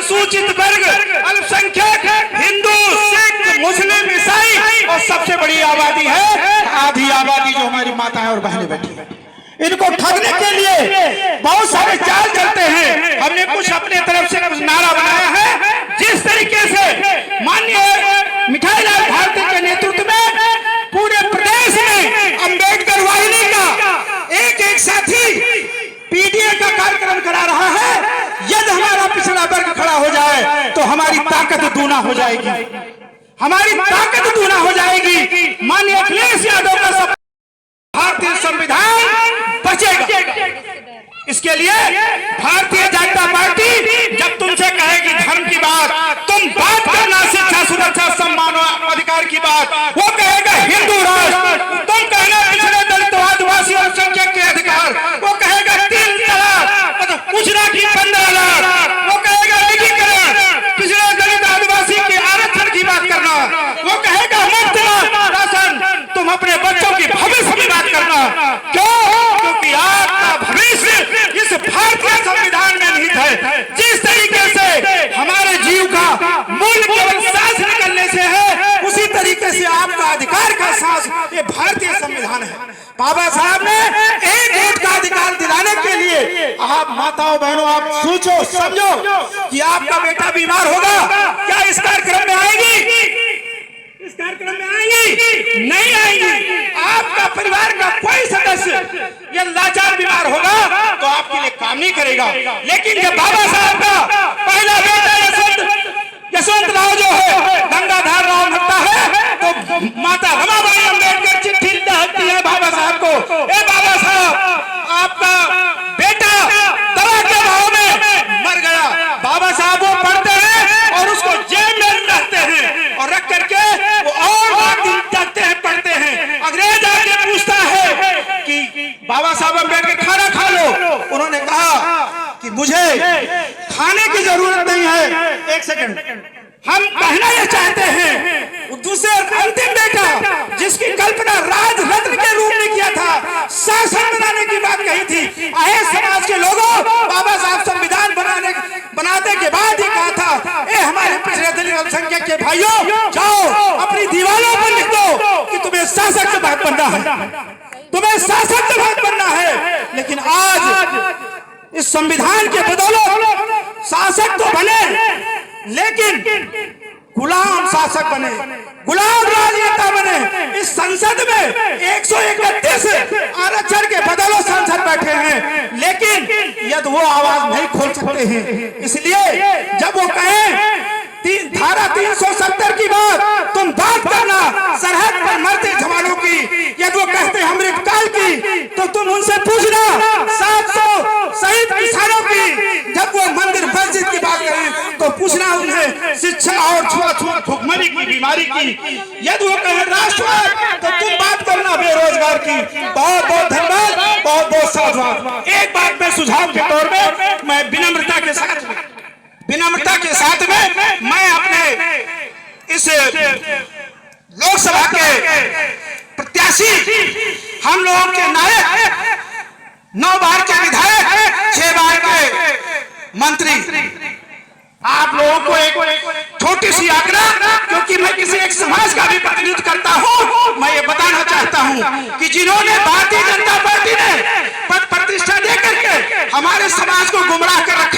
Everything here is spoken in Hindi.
अनुसूचित वर्ग, अल्पसंख्यक, हिंदू, सिख, मुस्लिम, ईसाई और सबसे बड़ी आबादी है आधी आबादी जो हमारी माताएं और बहनें बैठी है। इनको ठगने के लिए बहुत सारे चाल चलते हैं। हमने कुछ अपने तरफ से कुछ नारा बनाया है। जिस तरीके से माननीय मिठाई लाल भारती के नेतृत्व में पूरे प्रदेश में अंबेडकर वाहिनी का एक एक साथी पीडीए का कार्यक्रम करा रहा है। यदि हमारा पिछड़ा वर्ग खड़ा हो जाए तो हमारी ताकत दूना हो जाएगी, हमारी ताकत दूना हो जाएगी। माननीय अखिलेश यादव का भारतीय संविधान बचेगा। इसके लिए भारतीय जनता पार्टी जब तुमसे कहेगी धर्म की बात, तुम बात करना शिक्षा, सुरक्षा, सम्मान और अधिकार की बात, वो कहेगा हिंदू राष्ट्र, तुम कहना पिछड़े दलित, आदिवासी और अल्पसंख्यक के अधिकार, वो कहेगा 3 तलाक, मतलब पूछना की 15 लाख, वो कहेगा निजीकरण, पिछड़े दलित आदिवासी के आरक्षण की बात करना, वो कहेगा मुफ्त राशन, तुम अपने बच्चों की भविष्य की बात करना। क्यों? क्योंकि आपका भविष्य इस भारतीय संविधान में निहित है। जिस तरीके से हमारे जीव का मूल केवल सांस निकलने से है, उसी तरीके से आपका अधिकार का सांस ये भारतीय संविधान है। बाबा साहब ने एक वोट का अधिकार दिलाने के लिए आप माताओं बहनों आप सोचो समझो कि आपका बेटा बीमार होगा, क्या इस कार्यक्रम में आएगी? इस कार्यक्रम में आएंगी? नहीं आएंगी। आपका परिवार का कोई सदस्य ये लाचार बीमार होगा तो आपके लिए काम नहीं करेगा। लेकिन जब बाबा साहब का पहला बेटा यशवंत राव जो है गंगाधर राव लगता है तो माता रमाबाई अम्बेडकर चिट्ठी लिखती है बाबा साहब को, ए बाबा साहब आपका बेटा दवा के भाव में मर गया। बाबा साहब वो पढ़ते हैं और उसको जेल में रखते हैं और रख करके वो और दिन जाते हैं पढ़ते हैं। अंग्रेज आके पूछता है कि बाबा साहब अम्बेडकर खाना खा लो। उन्होंने कहा कि मुझे खाने की जरूरत नहीं है। एक सेकंड, हम कहना ये चाहते हैं दूसरे अंतिम बेटा जिसकी कल्पना राज रत्न के रूप में किया था, शासन बनाने की बात कही थी। आए समाज के लोगों, बाबा साहब संविधान बनाने के बाद ही कहा था, ए हमारे पिछड़े दलित अल्पसंख्यक के भाइयों, जाओ अपनी दीवारों पर लिख दो कि तुम्हें शासक से बात बनना है, तुम्हें शासक से बात बनना है। लेकिन आज इस संविधान के बदौलत शासक तो बने लेकिन गुलाम शासक बने, गुलाम राजनेता बने। इस संसद में 131 आरक्षण के बदौलत सांसद बैठे हैं, लेकिन यदि वो आवाज नहीं खोल सकते हैं। इसलिए जब वो कहें धारा 370 की बात, तुम बात करना सरहद पर मरते जवानों की, यदि वो कहते अमृतकाल की तो तुम उनसे पूछना 700 शहीद किसानों की। जब वो मंदिर मस्जिद की बात करें तो पूछना उन्हें शिक्षा और छुआछूत भुखमरी की बीमारी की। यदि वो कहें राष्ट्रवाद तो तुम बात करना बेरोजगार की। बहुत बहुत धन्यवाद, बहुत बहुत साधुवाद। एक बात मैं सुझाव के तौर में मैं विनम्रता के साथ में मैं अपने इस लोकसभा के प्रत्याशी, हम लोगों के नायक, 9 बार के विधायक, 6 बार के मंत्री, आप लोगों को एक छोटी सी आग्रह, क्योंकि मैं किसी एक समाज का भी प्रतिनिधित्व करता हूं, मैं ये बताना चाहता हूं कि जिन्होंने भारतीय जनता पार्टी ने पद प्रतिष्ठा देकर के हमारे समाज को गुमराह कर रखा